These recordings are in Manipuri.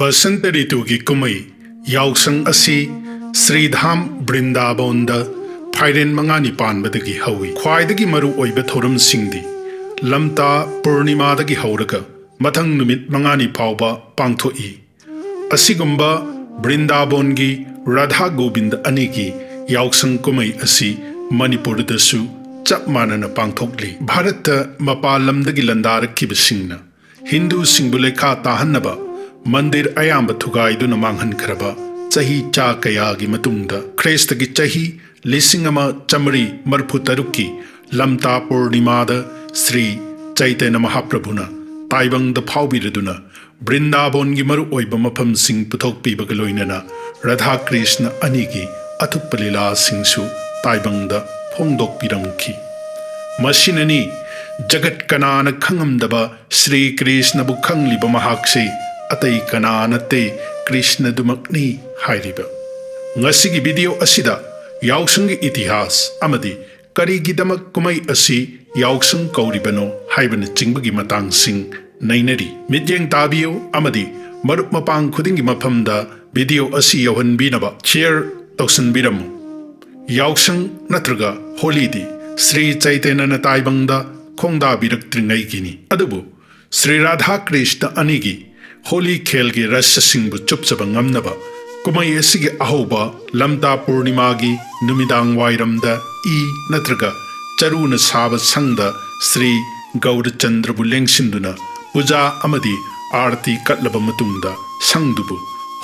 बसंत ऋतु की कुमई याओशंग असी श्रीधाम वृंदावन फाइरेन मंगानी पानबदगी हवी ख्वाइदगी मरु ओइबे थोरम सिंगदी लमता पूर्णिमादगी हौरगा मथंग नुमित मंगानी फावबा पांगथोई असिगुंबा वृंदावनगी राधा गोविंद अनिगी याओशंग कुमई असी मणिपुर दसु चप मानना पांगथोकली भारत मपाल लमदगी लंदारकिबसिंगना हिंदू सिंगबु लेखा ताहन्नबा मंदिर अयाब थुगाइदुना मांगहनख्रबा चही चा कयागी मतुंगदा ख्रीस्तगी चही लिसिंग अमा चमरी मरफु तरुक्की लमता पूर्णिमाद Shri Chaitanya महाप्रभुना ताइबंग the फाउबिरदुना वृंदावनगी Maru ओइबा मफम Singh पुथोकपीबगा लोइनना Radha Krishna अनिगी अथुप्प Leela सिंगसु ताइबंग the फोंदोकपिरमखी मसिननी जगत कनाना खंगमदबा श्री कृष्ण बु खंगलिबा महाक्से अतई कना नते कृष्ण दुमकनी हाइरिबा ngasiगी वीडियो असिदा याओशंग इतिहास अमदी करीगिदमक कुमई असि याओशंग कौरिबनो हाइबन चिंगबगी मतांगसिंग नैनरी meetyeng tabiyu अमदी मरुप मपांग खुदिंगी मफमदा वीडियो असि यौहनबीनबा शेयर तौसनबीरमु याओशंग नत्रगा होलीदी श्री चैतन्य ताइबंगदा खोंदाबिरक्त्रिंगैगिनी अदुबु श्री राधा कृष्ण अनिगी होली खेल के रस्य सिंह चुपचब नमनब कुमई असिगे अहोबा लमता पूर्णिमागी नुमिदांग वाइरमद ई नत्रगा चरुन साब संगद श्री गौरचंद्रबु लेंगसिंदुना पूजा अमदी आरती कटलब मतुंगदा संगदुबु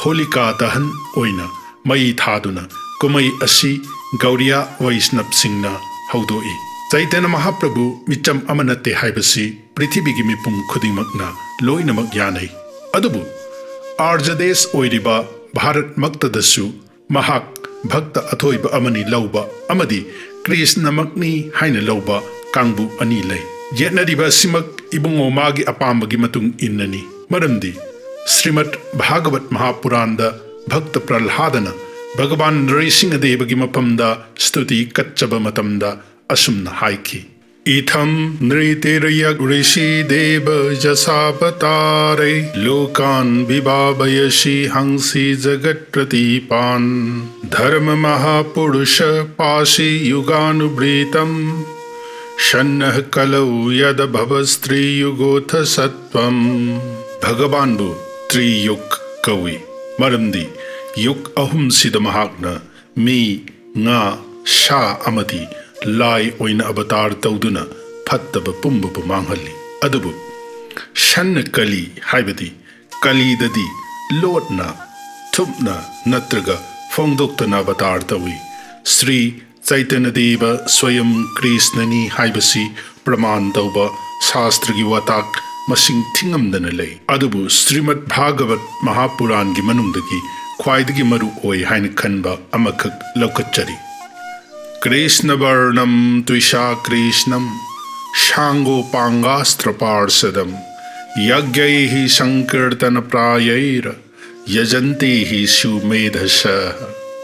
होलिका दहन ओइना मई थादुना कुमई असि गौरिया वैष्णव सिंगना हौदोई चैतन्य महाप्रभु मिचम अमनते हाइबसी पृथ्वीगी मिपुम खुदिंगमकना लोइनमक यानै अदुबु आर्जदेश ओइरिबा भारत मक्तदसु महाक भक्त अथोइबा अमनी लौबा अमदी कृष्ण मकनी हाइना लौबा कांगबु अनि लै येनरिबा सिमक इबुंगो मागी अपामबगी मतुंग इन्ननी मरमदी श्रीमद् भागवत महापुराण भक्त प्रह्लादना भगवान नरसिंहदेवगी मफमदा स्तुति कच्चब मतमदा असुमना हाइकी इथम नृतिर्यग ऋषि देव जसावतारे लोकान विभावयसि हंसि जगत प्रतीपान धर्म महापुरुष पाशि युगानुवृतम शन्नः कलौ यद भवस्त्री युगोथ सत्वम भगवान बु त्रियुग कवि मरमदी युग अहुम सिद महाकना मी nga sha amadi लाई ओइन अवतार तौदुना फत्तब पुंबु मांगहली अदुबु शन कली हाइबदी कलीददी लोटना थुपना नत्रगा फोंदोक्तना अवतार तौई श्री चैतन्य देव स्वयं कृष्णनी हाइबसी प्रमाण तौबा शास्त्रगी वाताक मसिंग थिंगमदना लै अदुबु श्रीमद् भागवत महापुराण की मनुंगदगी ख्वाइदगी मरु ओइ हाइन खनबा अमखक लौकचरी कृष्ण वर्णम त्विषा कृष्णम शांगोपांगास्त्र पार्षदम यज्ञैः संकीर्तन प्रायैर यजन्ते हि सुमेधस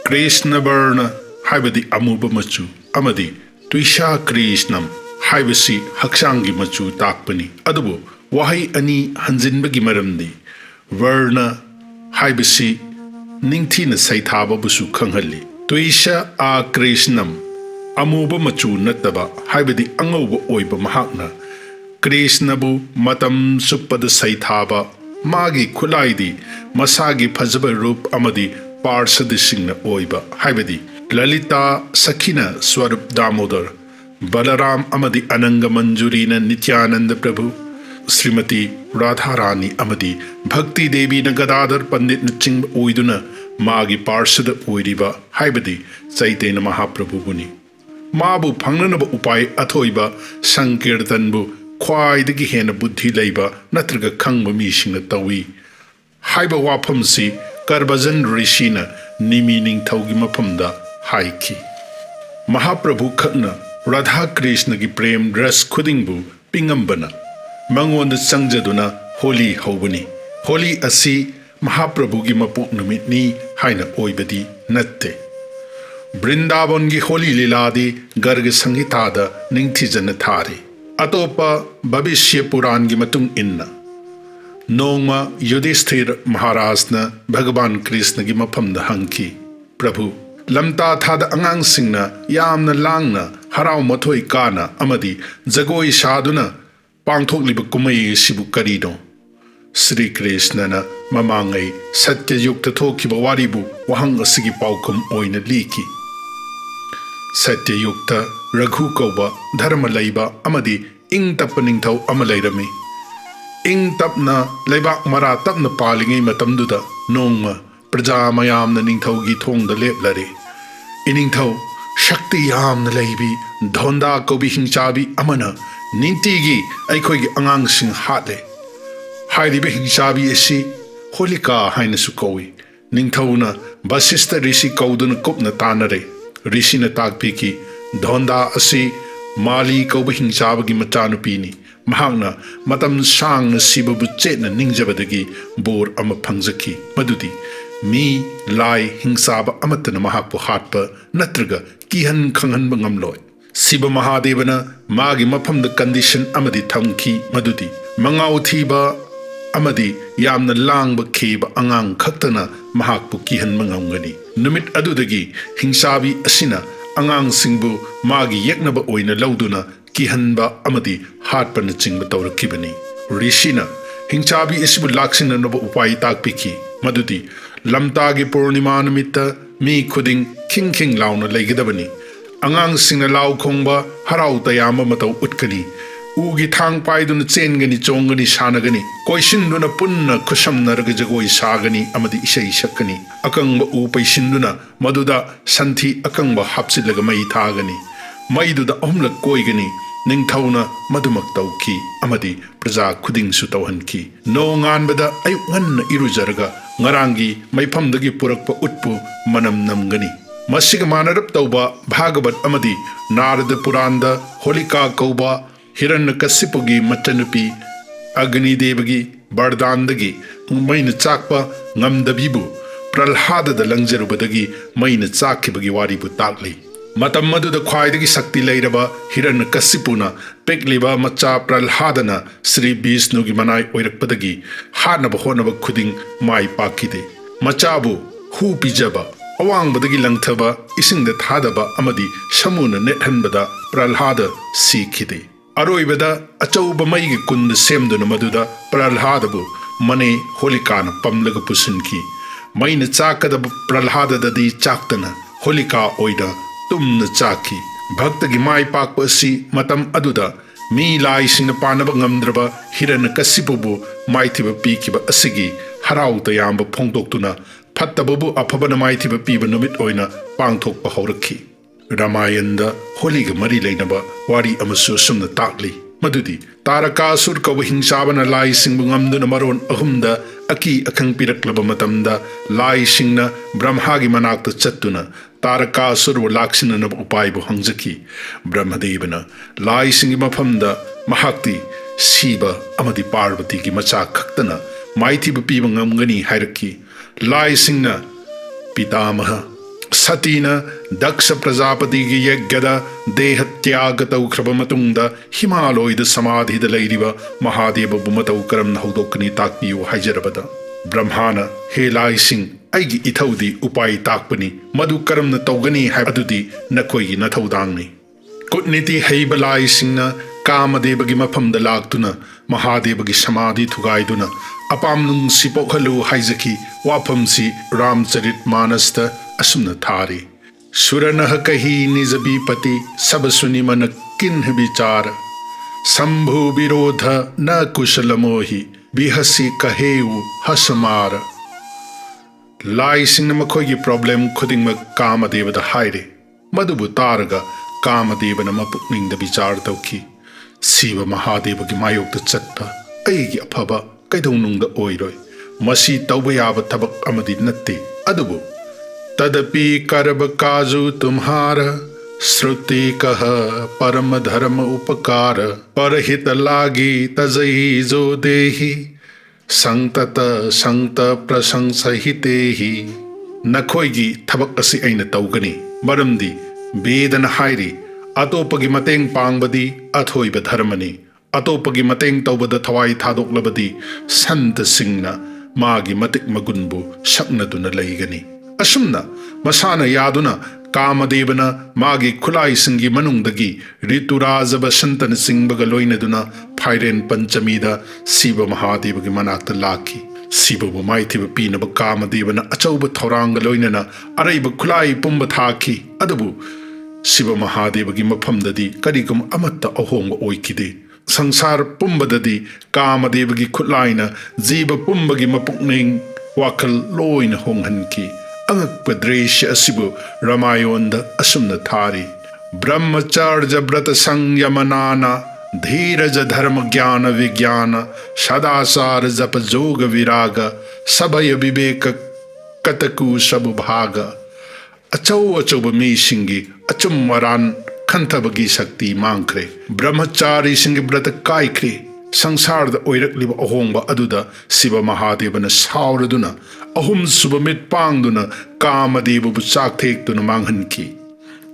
कृष्ण वर्ण हाइबदी अमुब मचु अमदी त्विषा कृष्णम हाइबसी हक्सांगी मचु ताकपनी अदुबु वहाई अनि हंजिनबगी मरमदी वर्ण हाइबसी निंगथीन सैथाबबुसु खंगहली त्विषा आ कृष्णम अमुब मचु नतबा हाइबदी अंगौब ओइब महाकना कृष्णबु मतम सुपद सैथाबा मागी खुलाइदी मसागी फजब रूप अमदी पार्षदसिंगना ओइबा हाइबदी ललिता सखीना स्वरूप दामोदर बलराम अमदी अनंग मंजूरीना नित्यानंद प्रभु श्रीमती राधा रानी अमदी भक्ति देवी न गदाधर पंडित चिंग ओइदुना मागी पार्षद ओइरिबा हाइबदी चैतन्य महाप्रभुबुनी माबु फंगनब उपाय अथोइबा संकीर्तनबु ख्वाइदगी हेन बुद्धि लैबा नत्रगा खंगब मीसिंगना तौई हाइबा वाफमसी करबजन ऋषिना निमी निंगथौगी मफमदा हाइकी महाप्रभु खकना राधा कृष्ण की प्रेम रस खुदिंगबु पिंगंबना मंगोंद संगजदुना होली हौबनी होली असी महाप्रभु की मपोक नुमितनी हाइना ओइबदी नत्ते Brindavangi Holi Liladi Garga Sangitada Ningtijana Thari. Atopa Babishya Purangi Matung Inna. Nongma Yudhishthir Maharajna Bhagavan Krishna gi mafamda hangki. Prabhu, lamta thada angang singna yamna langna harau mathoi kana amadi jagoi saduna pangthokliba kumai sibu karino. Sri Krishna na mamangai satya yukta thokiba waribu wahang asigi paukum oina liki. Satya yukta Raghu kauba dharma laiba amadi ing tappa ningthau ama lairami. Ing tapna laibak mara tapna palingai matamduda nongma praja mayamna ningthaugi thongda leplare. Iningthau shakti yamna laibi dhonda kaubi hingchabi amana nintigi aikhoigi angang sing hatle. Hairiba hingchabi esi Holika hainasu kawi. Ningthauna Vasistha rishi kauduna kupna tanare. Rishi na takpiki dhonda asi mali kauba hingchabagi machanupini. Mahangna matam sangna sibabu chetna ningjabadagi bor ama phangzaki. Madudi mi lai hingsaba amatana mahakpu hatpa natraga kihan khanghanba ngamloi. Siba Mahadevana magi mafamda condition amadi thamki madudi mangau thiba amadi yamna langba kheba angang khaktana mahakpu kihanba ngamgani. Numit adudagi hingsabi asina angang singbu magi yeknaba oina lauduna kihanba amadi hatpana chingba tawrakibani. Rishina hingchabi isibu laksina naba upai takpiki madudi lamtagi purnima namitta mi khuding king launa leigidabani. Angang singna lau khongba harau tayamba matau utkani. Ugi thang paiduna chengani chongani sanagani. Koisinduna punna khusamnaraga jagoi sagani amadi isai sakani. Akangba u paisinduna maduda santhi akangba hapsilaga mai thagani. Maiduda ahumlak koigani. Ningthauna madumak tauki amadi praja khuding su tauhanki. No nganbada ayuk nganna irujaraga ngarangi maifamdagi purakpa utpu manam namgani. Masiga manarap tauba Bhagavat amadi Narada Puranda Holika kauba Hiranyakasipugi machanupi Agni Devagi Bardandagi maina chakpa ngamdabibu Pralhadada langjarubadagi maina chakkibagi waribu takli. Matam maduda khwaidagi sakti leiraba Hiranyakasipuna pekliba macha Pralhadana Sri Vishnugi manai oirakpadagi hanaba honaba khuding mai pakide. Machabu hu pijaba awang-badagi langthaba isingda thadaba amadi samuna nethanbada Pralhada sikhide. Aroibada achauba maigi kunda semduna maduda Pralhadabu mane Holikana pamlaga pusinki. Maina chakadaba Pralhadadadi chaktana Holika oida tumna chaki. Bhaktagi mai pakpa si matam aduda mi lai singna panaba ngamdraba Hiranyakasipubu maithiba pikiba asigi harau tayamba phongdoktuna Fattababu apabana maithiba piba numit oina pangthokpa haurakhi. Ramayanda Holiga mari leinaba wari amasu sumna takli. Madudi Tarakasur kauba hingsabana lai singbu ngamduna maron ahumda aki akhang piraklaba matamda lai singna Brahmagi manakta chattuna Tarakasur wa laksina nab upaibu hangjaki. Brahmadevana lai singi mafamda mahakti Siba amadi Parvati ki macha khaktana maithiba piba ngamgani hairaki. Lai singna Pitamaha Satina Daksha Prajapati gi yagyada dehatyaga taukraba matungda Himaloida samadhida leiriba Mahadeva bumatau karam naudokani takpiyu haijarabada. Brahmana he lai sing aigi ithaudi upai takpani madu karam na taugani haibadudi nakoigi nathaudangni. Kutniti heiba lai singna Kamadevagi mafamda laktuna Mahadevagi samadhi thugaiduna Apamnung sipokhalu haizaki wapamsi Ramcharit Manasta asumna thari. Suranaha kahi nijabipati sabasuni mana kinha vichara. Sambhu virodha na kushalamohi bihasi kaheu hasamara. Lai singna makhoigi problem khudingma Kamadevada haire. Madubu taraga Kamadevana mapukningda vichar tauki. Siva Mahadevagi mayokta chatpa aigi afaba kaidonungda oiroi. Masi tauba yaba thabak amadi natte. Adubu Tadapi karaba kaju tumhara Shruti kaha param dharma upakara Parahita lagi tajai jo dehi Sangtata sangta prasangsahitehi Nakhoigi thabak asi aina taugani Maramdi, Vedana hairi, atopagi mateng pangbadi, athoiba dharmani. Atopagi mateng taubada thawai thadok labadi, santa singna, magi matik magunbu, sakna duna laigani. Asumna, masana yaduna, Kamadevana, magi kulai singi manungdagi, Rituraza santana singbaga loinaduna, Pairen Panchamida, Siva Mahadevagi manakta laki. Siva Maitiba Pinaba Kamadevana, Achauba Tauranga loinana, Araiba kulai pumba thaki, Adabu, Siva Mahadevagi mapamdadi, Karigum amata ahonga oikide. Sangsar pumbadadi, Kamadevagi kulaina, Ziba pumbagi mapukning, Wakal loina honghanki. Angakpa dresya asibu Ramayonda asumna thari. Brahmacharya brata sangyamanana, Dhiraja dharma jnana vigyana, Sadasara japa yoga viraga, Sabaya viveka kataku sabubhaga. Achau achauba mi singi, achum maran khantabagi sakti mangkre. Brahmachari singi brata kaikre. Sangsarda oirakliba ahongba aduda Siva Mahadevana sauraduna ahum subamit pangduna Kamadevabu chakthekduna manghanki.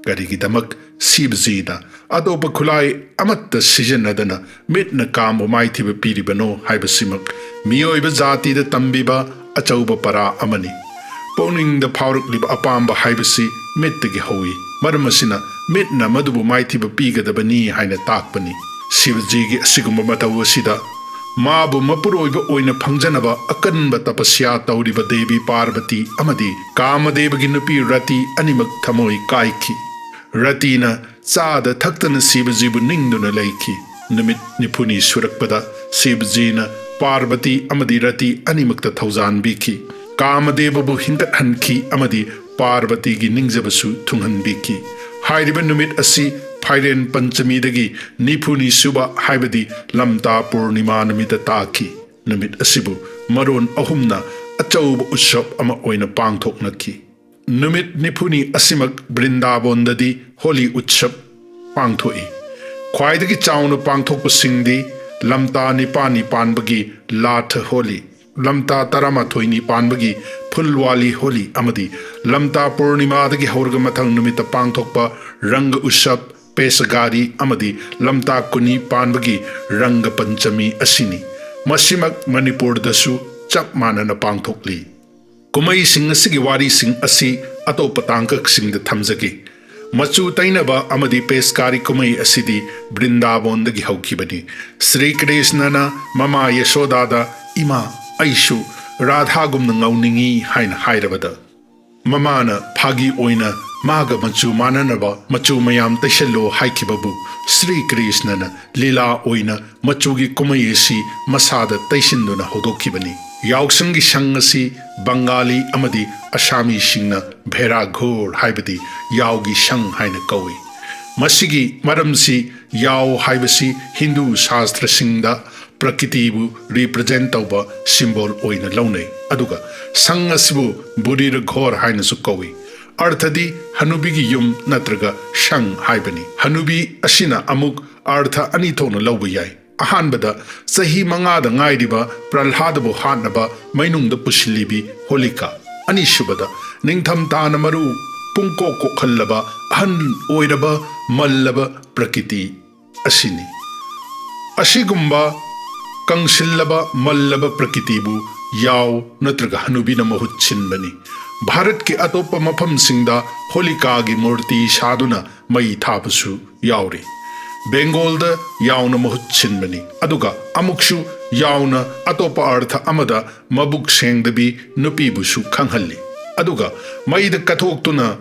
Karigidamak Sivjina adopa khulai amatta sijanadana mitna kamo maithiba piribano haibasimak miyoiba zatida tambiba achauba para amani. Pawning the paurakliba apamba haibasi mittagi hawi. Maramasina mitna madubu maithiba pigadabani haina takpani. Sivajigi asigumba mataw asida Mabu mapuroiba oina phangjanaba akanba tapasya tauriba Devi Parvati amadi Kamadevagi nupi Rati animak thamoi kaikhi. Ratina chada thaktana Sivajibu ningduna laiki. Numit nipuni surakpada Sivajina Parvati amadi Rati animakta thaujan biki. Kamadevabu hingat hanki amadi Parvati gi ningjabasu thunghan biki. Hairiba numit asi Pairen Panchamidagi Nipuni Suba Haibadi Lamta Purnima Namita Taki Namit Asibu Maron Ahumna Achauba Ushap Ama Oina Pangthok Naki Numit Nipuni Asimak Brindabondadi Holi Utshap Pangthoi Kwaidagi Chauna Pangthok Singdi Lamta Nipani Panbagi Latha Holi Lamta Taramathoi Panbagi Pulwali Holi Amadi Lamta Purnima Dagi Horga Mathang Numita Pangthokpa Rang Ushap Pesagari amadi lamta kuni panbagi ranga panchami asini masimak Manipur dasu chap manana pangthokli kumai sing asigi wari sing asi atopa tangkak sing da thamjagi machu tainaba amadi peskari kumai asidi Brindabondagi haukibani Sri Krishnana mama Yashodada ima aishu Radha gumna ngauningi haina hairabada Mamana phagi oina Maga machu mananaba machu mayam taishalo haikibabu Sri Krishnana lila oina machugi kumayesi masada taishinduna hodokibani. Yaoshang shangasi Bengali amadi Asami singna Bhera Ghor haibadi Yaogi shang haina kawi. Masigi maramsi Yao haibasi Hindu Shastra singda Prakitibu represent tauba symbol oina launay. Aduga sangasibu Burir Ghor haina su kawi. Arthadi Hanubigi yum natraga shang haibani. Hanubi asina amuk artha anithona laubiyai. Ahanbada sahi mangada ngairiba pralhadabu hanaba mainungda pushilibi Holika. Anishubada ningtham tanamaru pungko kokhallaba ahan oiraba mallaba prakiti asini. Ashigumba kangshillaba mallaba prakitibu Yao natraga Hanubina mahut chinbani. Bharat ki atopa mafam singda Holika gi murti shaduna mai thapasu yauri. Bengal da yauna mahut chinbani. Aduga amukshu yauna atopa artha amada mabuk sengdabi nupi busu khanghalli. Aduga mai da kathoktuna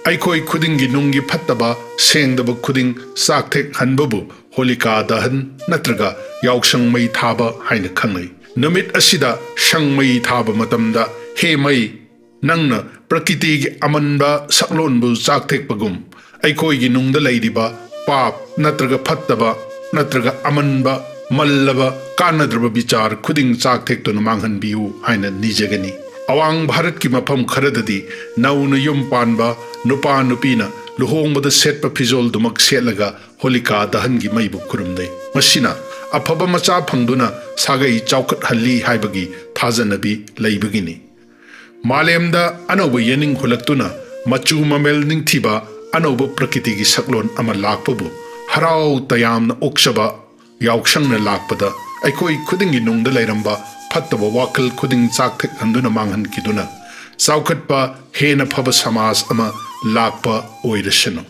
aikoi khudingi nungi phattaba sengdaba khuding sakthek hanbabu Holika dahan natraga Yaoshang mai thaba haina khangai. Namit asida shang mai thaba matamda he mai Nangna Prakiti amanba saklonbu chakthek pagum aikoi gi nungda leidiba pap natraga phattaba natraga amanba mallaba kanadraba bichar khuding chakthek to manghan biu haina nijagani. Awang Bharat ki mafam kharadadi nauna yum panba nupa nupina luhongbada setpa fizol dumak setlaga Holika dahan gi maibu kurumdai. Masina afaba macha phangduna sagai chaukat halli haibagi thajanabi leibagini. Malemda anauba yening hulaktuna machu mamel ningthiba anauba prakriti gi saklon ama lakpabu harau tayamna okshaba Yaoshang na lakpada aikoi khudingi nungda lairamba phattaba wakal khuding chakthek handuna manghan kiduna saukhatpa hena phaba samas ama lakpa oirasino